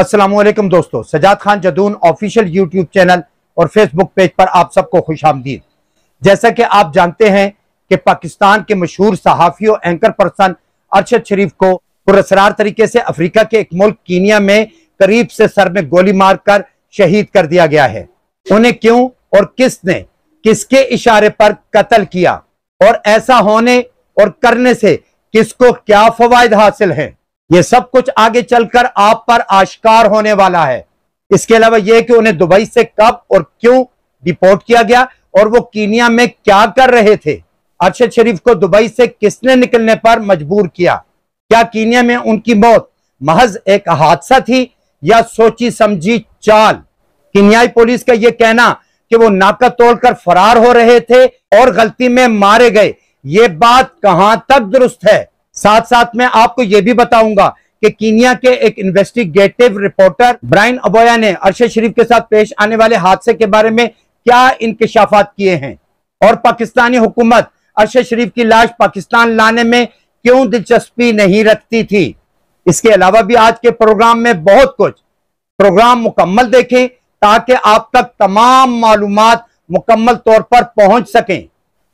अस्सलामुअलैकुम दोस्तों, Sajjad Khan Jadoon official YouTube channel और फेसबुक पेज पर आप सबको खुशामदीद। जैसा कि आप जानते हैं कि पाकिस्तान के मशहूर सहाफ़ी और एंकर पर्सन अरशद शरीफ को पुरअसरार तरीके से अफ्रीका के एक मुल्क कीनिया में करीब से सर में गोली मारकर शहीद कर दिया गया है। उन्हें क्यों और किसने, किसके इशारे पर कत्ल किया और ऐसा होने और करने से किसको क्या फवायद हासिल हैं, ये सब कुछ आगे चलकर आप पर आश्कार होने वाला है। इसके अलावा यह कि उन्हें दुबई से कब और क्यों डिपोर्ट किया गया और वो कीनिया में क्या कर रहे थे। अरशद शरीफ को दुबई से किसने निकलने पर मजबूर किया। क्या कीनिया में उनकी मौत महज एक हादसा थी या सोची समझी चाल। कीनियाई पुलिस का यह कहना कि वो नाका तोड़कर फरार हो रहे थे और गलती में मारे गए, ये बात कहां तक दुरुस्त है। साथ साथ में आपको यह भी बताऊंगा कि कीनिया के एक इन्वेस्टिगेटिव रिपोर्टर ब्रायन अबोया ने अरशद शरीफ के साथ पेश आने वाले हादसे के बारे में क्या इंकशाफात किए हैं और पाकिस्तानी हुकूमत अरशद शरीफ की लाश पाकिस्तान लाने में क्यों दिलचस्पी नहीं रखती थी। इसके अलावा भी आज के प्रोग्राम में बहुत कुछ। प्रोग्राम मुकम्मल देखें ताकि आप तक तमाम मालूमात मुकम्मल तौर पर पहुंच सकें।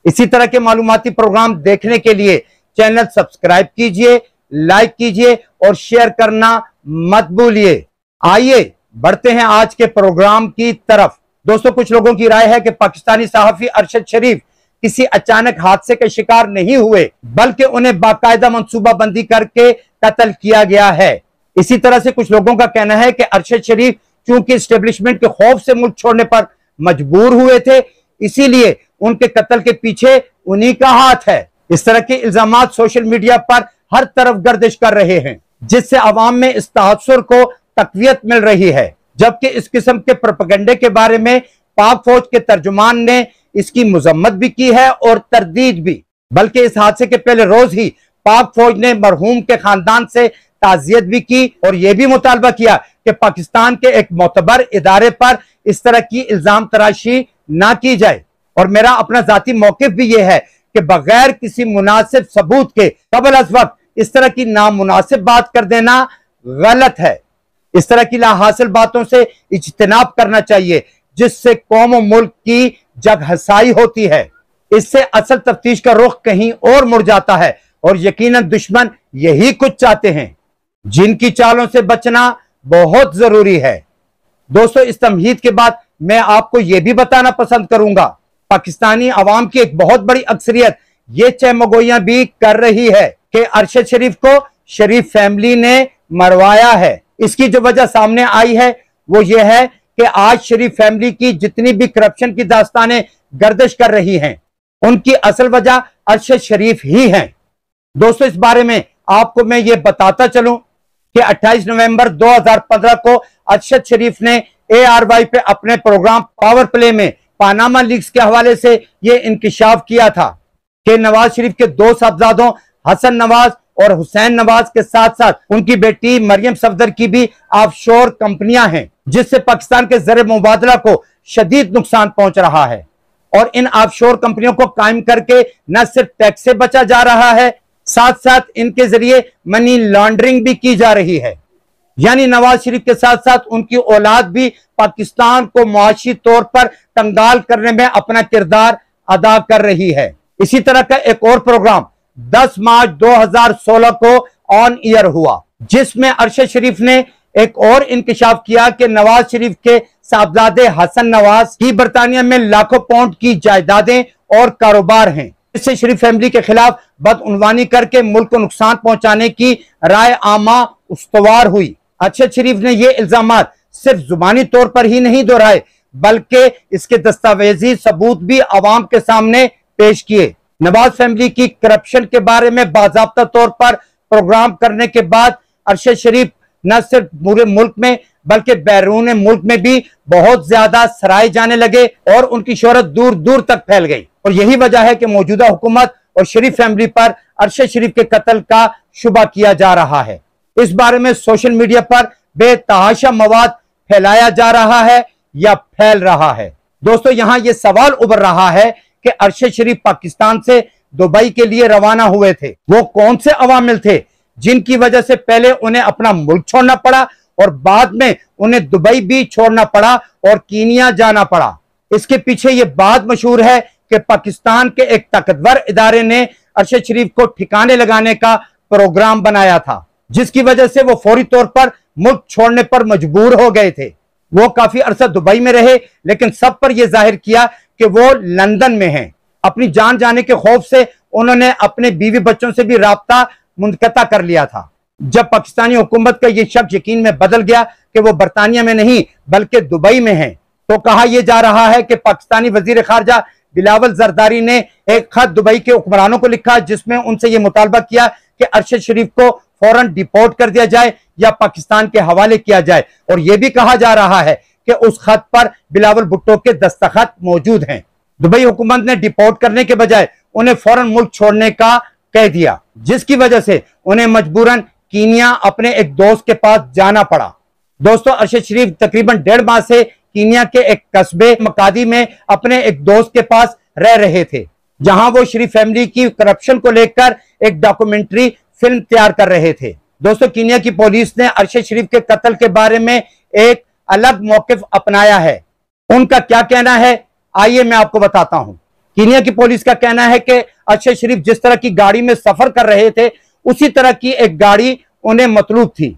इसी तरह के मालूमाती प्रोग्राम देखने के लिए चैनल सब्सक्राइब कीजिए, लाइक कीजिए और शेयर करना मत भूलिए। आइए बढ़ते हैं आज के प्रोग्राम की तरफ। दोस्तों, कुछ लोगों की राय है कि पाकिस्तानी सहाफी अरशद शरीफ किसी अचानक हादसे के शिकार नहीं हुए, बल्कि उन्हें बाकायदा मंसूबाबंदी करके कत्ल किया गया है। इसी तरह से कुछ लोगों का कहना है कि अरशद शरीफ चूंकि एस्टेब्लिशमेंट के खौफ से मुल्क छोड़ने पर मजबूर हुए थे, इसीलिए उनके कत्ल के पीछे उन्हीं का हाथ है। इस तरह के इल्जामात सोशल मीडिया पर हर तरफ गर्दिश कर रहे हैं, जिससे अवाम में इस तहस्सुर को तकवीयत मिल रही है। जबकि इस किस्म के प्रोपेगेंडे के बारे में पाक फौज के तर्जुमान ने इसकी मुजम्मत भी की है और तरदीद भी। बल्कि इस हादसे के पहले रोज ही पाक फौज ने मरहूम के खानदान से ताज़ियत भी की और यह भी मुतालबा किया कि पाकिस्तान के एक मोतबर इदारे पर इस तरह की इल्जाम तराशी ना की जाए। और मेरा अपना जाती मौकिफ भी यह है कि बगैर किसी मुनासिब सबूत के कबल अज वक्त इस तरह की नामुनासिब बात कर देना गलत है। इस तरह की लाहासिल बातों से इज्तिनाब करना चाहिए, जिससे कौम और मुल्क की जगहसाई होती है। इससे असल तफ्तीश का रुख कहीं और मुड़ जाता है और यकीनन दुश्मन यही कुछ चाहते हैं, जिनकी चालों से बचना बहुत जरूरी है। दोस्तों, इस तमहीद के बाद मैं आपको यह भी बताना पसंद करूंगा, पाकिस्तानी अवाम की एक बहुत बड़ी अक्सरियत ये चहमगोइयां भी कर रही है कि अरशद शरीफ को शरीफ फैमिली ने मरवाया है। इसकी जो वजह सामने आई है वो ये है कि आज शरीफ फैमिली की जितनी भी करप्शन की दास्तानें गर्दिश कर रही हैं, उनकी असल वजह अरशद शरीफ ही है। दोस्तों, इस बारे में आपको मैं ये बताता चलूं कि 28 नवंबर 2015 को अरशद शरीफ ने ARY पे अपने प्रोग्राम पावर प्ले में पानामा लीक्स के हवाले से यह इंकिशाफ किया था कि नवाज शरीफ के दो साहबजादों हसन नवाज और हुसैन नवाज के साथ साथ उनकी बेटी मरियम सफदर की भी ऑफशोर कंपनियां हैं, जिससे पाकिस्तान के ज़र मुबादला को शदीद नुकसान पहुंच रहा है। और इन ऑफशोर कंपनियों को कायम करके न सिर्फ टैक्स से बचा जा रहा है, साथ साथ इनके जरिए मनी लॉन्ड्रिंग भी की जा रही है। यानी नवाज शरीफ के साथ साथ उनकी औलाद भी पाकिस्तान को मुआशी तौर पर कंगाल करने में अपना किरदार अदा कर रही है। इसी तरह का एक और प्रोग्राम 10 मार्च 2016 को ऑन ईयर हुआ, जिसमें अरशद शरीफ ने एक और इंकिशाफ किया कि नवाज शरीफ के साहबजादे हसन नवाज की बरतानिया में लाखों पाउंड की जायदादें और कारोबार हैं। इससे शरीफ फैमिली के खिलाफ बदउनवानी करके मुल्क को नुकसान पहुंचाने की राय आमा उस्तवार हुई। अरशद शरीफ ने ये इल्जामात सिर्फ जुबानी तौर पर ही नहीं दोहराए, बल्कि इसके दस्तावेजी सबूत भी अवाम के सामने पेश किए। नवाज फैमिली की करप्शन के बारे में बाज़ाब्ता तौर पर प्रोग्राम करने के बाद अरशद शरीफ न सिर्फ पूरे मुल्क में बल्कि बैरून मुल्क में भी बहुत ज्यादा सराहे जाने लगे और उनकी शोहरत दूर दूर तक फैल गई। और यही वजह है कि मौजूदा हुकूमत और शरीफ फैमिली पर अरशद शरीफ के कत्ल का शुबा किया जा रहा है। इस बारे में सोशल मीडिया पर बेतहाशा मवाद फैलाया जा रहा है या फैल रहा है। दोस्तों, यहां यह सवाल उभर रहा है कि अरशद शरीफ पाकिस्तान से दुबई के लिए रवाना हुए थे, वो कौन से अवामिल थे जिनकी वजह से पहले उन्हें अपना मुल्क छोड़ना पड़ा और बाद में उन्हें दुबई भी छोड़ना पड़ा और कीनिया जाना पड़ा। इसके पीछे यह बात मशहूर है कि पाकिस्तान के एक ताकतवर इदारे ने अरशद शरीफ को ठिकाने लगाने का प्रोग्राम बनाया था, जिसकी वजह से वो फौरी तौर पर मुल्क छोड़ने पर मजबूर हो गए थे। वो काफी अरसा दुबई में रहे, लेकिन सब पर यह जाहिर किया कि वो लंदन में हैं। अपनी जान जाने के खौफ से उन्होंने अपने बीवी बच्चों से भी राब्ता मुनक़ता कर लिया था। जब पाकिस्तानी हुकूमत का यह शक यकीन में बदल गया कि वो बरतानिया में नहीं बल्कि दुबई में हैं, तो कहा यह जा रहा है कि पाकिस्तानी वजीर खारजा बिलावल जरदारी ने एक खत दुबई के हुक्मरानों को लिखा, जिसमें उनसे यह मुतालबा किया कि अरशद शरीफ को फौरन डिपोर्ट कर दिया जाए या पाकिस्तान के हवाले किया जाए। और यह भी कहा जा रहा है कि उस खत पर बिलावल भुट्टो के दस्तखत मौजूद हैं। दुबई हुकूमत ने डिपोर्ट करने के बजाय उन्हें फौरन मुल्क छोड़ने का कह दिया, जिसकी वजह से उन्हें मजबूरन कीनिया अपने एक दोस्त के पास जाना पड़ा। दोस्तों, अरशद शरीफ तकरीबन 1.5 माह से कीनिया के एक कस्बे मकादी में अपने एक दोस्त के पास रह रहे थे, जहां वो शरीफ फैमिली की करप्शन को लेकर एक डॉक्यूमेंट्री फिल्म तैयार कर रहे थे। दोस्तों, कीनिया की पुलिस ने अरशद शरीफ के कत्ल के बारे में एक अलग मौकिफ अपनाया है। उनका क्या कहना है, आइए मैं आपको बताता हूं। कीनिया की पुलिस का कहना है कि अरशद शरीफ जिस तरह की गाड़ी में सफर कर रहे थे, उसी तरह की एक गाड़ी उन्हें मतलूब थी।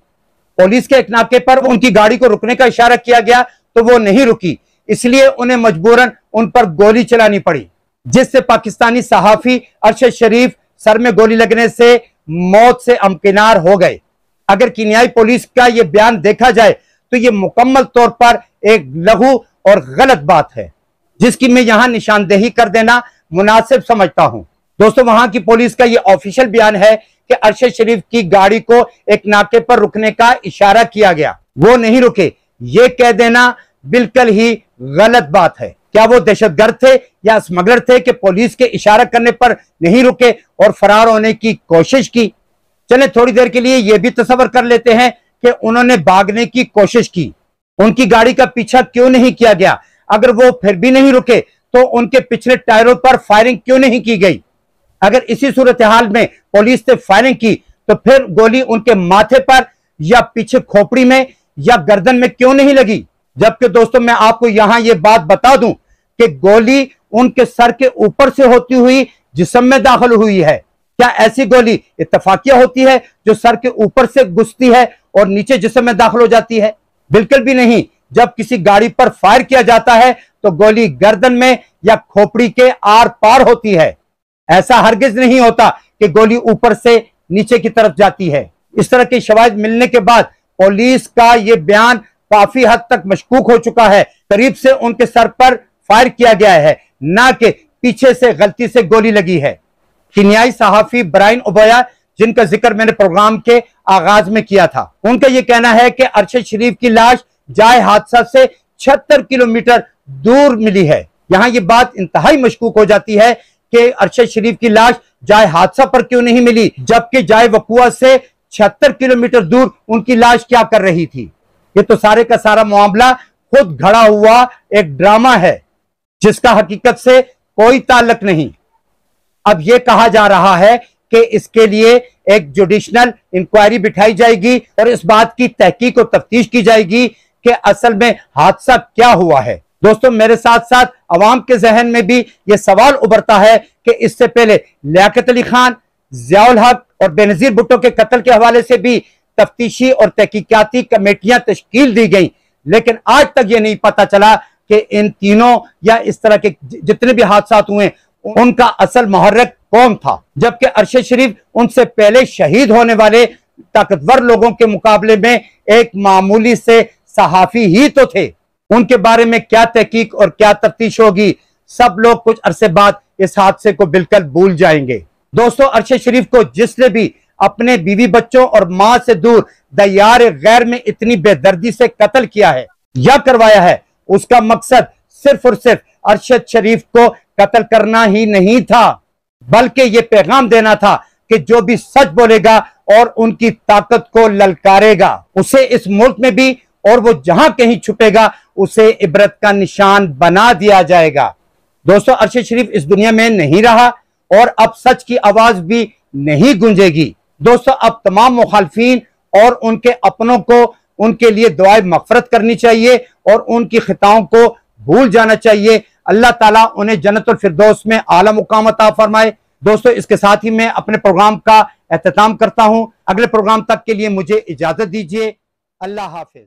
पुलिस के एक नाके पर उनकी गाड़ी को रुकने का इशारा किया गया तो वो नहीं रुकी, इसलिए उन्हें मजबूरन उन पर गोली चलानी पड़ी, जिससे पाकिस्तानी सहाफी अरशद शरीफ सर में गोली लगने से मौत से अमकिनार हो गए। अगर कीनियाई पुलिस का यह बयान देखा जाए तो यह मुकम्मल तौर पर एक लघु और गलत बात है, जिसकी मैं यहां निशानदेही कर देना मुनासिब समझता हूं। दोस्तों, वहां की पुलिस का यह ऑफिशियल बयान है कि अरशद शरीफ की गाड़ी को एक नाके पर रुकने का इशारा किया गया, वो नहीं रुके। यह कह देना बिल्कुल ही गलत बात है। क्या वो दहशतगर्द थे या स्मगलर थे कि पुलिस के इशारा करने पर नहीं रुके और फरार होने की कोशिश की? चले थोड़ी देर के लिए यह भी तसव्वुर कर लेते हैं कि उन्होंने भागने की कोशिश की, उनकी गाड़ी का पीछा क्यों नहीं किया गया? अगर वो फिर भी नहीं रुके तो उनके पिछले टायरों पर फायरिंग क्यों नहीं की गई? अगर इसी सूरत हाल में पुलिस ने फायरिंग की तो फिर गोली उनके माथे पर या पीछे खोपड़ी में या गर्दन में क्यों नहीं लगी? जबकि दोस्तों, मैं आपको यहां यह बात बता दूं कि गोली उनके सर के ऊपर से होती हुई जिस्म में दाखिल हुई है। क्या ऐसी गोली इत्तफाकिया होती है जो सर के ऊपर से घुसती है और नीचे जिस्म में दाखिल हो जाती है? बिल्कुल भी नहीं। जब किसी गाड़ी पर फायर किया जाता है तो गोली गर्दन में या खोपड़ी के आर पार होती है। ऐसा हरगिज नहीं होता कि गोली ऊपर से नीचे की तरफ जाती है। इस तरह के शवाहिद मिलने के बाद पुलिस का यह बयान काफी हद तक मशकूक हो चुका है। करीब से उनके सर पर फायर किया गया है, ना कि पीछे से गलती से गोली लगी है। कीनियाई सहाफी ब्रायन ओबोया, जिनका जिक्र मैंने प्रोग्राम के आगाज में किया था, उनका यह कहना है कि अरशद शरीफ की लाश जाए हादसा से 76 किलोमीटर दूर मिली है। यहां यह बात इंतहाई मशकूक हो जाती है कि अरशद शरीफ की लाश जाए हादसा पर क्यों नहीं मिली, जबकि जाए वकुआ से 76 किलोमीटर दूर उनकी लाश क्या कर रही थी? ये तो सारे का सारा मामला खुद घड़ा हुआ एक ड्रामा है, जिसका हकीकत से कोई ताल्लुक नहीं। अब यह कहा जा रहा है कि इसके लिए एक जुडिशनल इंक्वायरी बिठाई जाएगी और इस बात की तहकीक और तफ्तीश की जाएगी कि असल में हादसा क्या हुआ है। दोस्तों, मेरे साथ साथ अवाम के जहन में भी यह सवाल उभरता है कि इससे पहले लियाकत अली खान, ज़ियाउल हक और बेनज़ीर भुट्टो के कत्ल के हवाले से भी तफ्तीशी और तहकीकाती कमेटियां तश्कील दी गई, लेकिन आज तक यह नहीं पता चला कि इन तीनों या इस तरह के जितने भी हादसा हुए उनका असल मुहर्रिक कौन था। जबकि अरशद शरीफ उनसे पहले शहीद होने वाले ताकतवर लोगों के मुकाबले में एक मामूली से सहाफी ही तो थे। उनके बारे में क्या तहकीक और क्या तफ्तीश होगी, सब लोग कुछ अरसे बाद इस हादसे को बिल्कुल भूल जाएंगे। दोस्तों, अरशद शरीफ को जिसने भी अपने बीवी बच्चों और मां से दूर दयार गैर में इतनी बेदर्दी से कत्ल किया है या करवाया है, उसका मकसद सिर्फ और सिर्फ अरशद शरीफ को कत्ल करना ही नहीं था, बल्कि यह पैगाम देना था कि जो भी सच बोलेगा और उनकी ताकत को ललकारेगा, उसे इस मुल्क में भी और वो जहां कहीं छुपेगा उसे इबरत का निशान बना दिया जाएगा। दोस्तों, अरशद शरीफ इस दुनिया में नहीं रहा और अब सच की आवाज भी नहीं गूंजेगी। दोस्तों, अब तमाम मुखालफीन और उनके अपनों को उनके लिए दुआए मगफरत करनी चाहिए और उनकी खिताओं को भूल जाना चाहिए। अल्लाह ताला उन्हें जन्नतुल फिरदौस में आला मुकाम अता फरमाए। दोस्तों, इसके साथ ही मैं अपने प्रोग्राम का एहतताम करता हूं। अगले प्रोग्राम तक के लिए मुझे इजाजत दीजिए। अल्लाह हाफिज।